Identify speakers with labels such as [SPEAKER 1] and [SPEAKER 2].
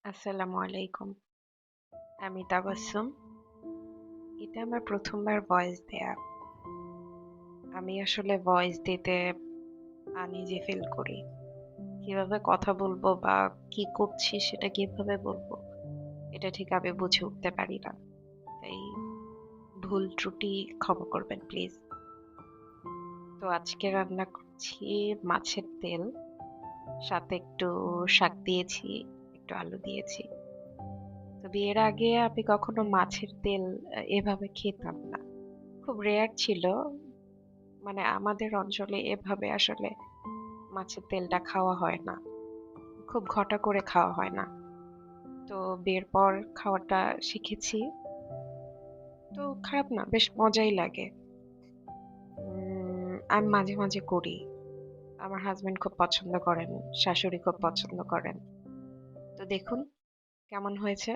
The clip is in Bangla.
[SPEAKER 1] আসসালামু আলাইকুম। আমি তাবাসসুম। এটা আমার ১ম বার ভয়েস দেয়া। আমি আসলে ভয়েস দিতে আনইজি ফিল করি। কিভাবে কথা বলবো বা কি করছি সেটা কিভাবে বলবো, এটা ঠিক আমি বুঝে উঠতে পারি না। তাই ভুল ত্রুটি ক্ষমা করবেন প্লিজ। তো আজকে রান্না করছি মাছের তেল, সাথে একটু শাক দিয়েছি, একটু আলু দিয়েছি। তবে এর আগে আমি কখনো মাছের তেল এভাবে খেতাম না। খুব রেয়ার ছিল। মানে আমাদের অঞ্চলে এভাবে আসলে মাছের তেলটা খাওয়া হয় না। খুব ঘটা করে খাওয়া হয় না। তো বিয়ের পর খাওয়াটা শিখেছি। তো খারাপ না, বেশ মজাই লাগে। আমি মাঝে, মাঝে করি। আমার হাসব্যান্ড খুব পছন্দ করেন, শাশুড়ি খুব পছন্দ করেন। তো দেখুন কেমন হয়েছে?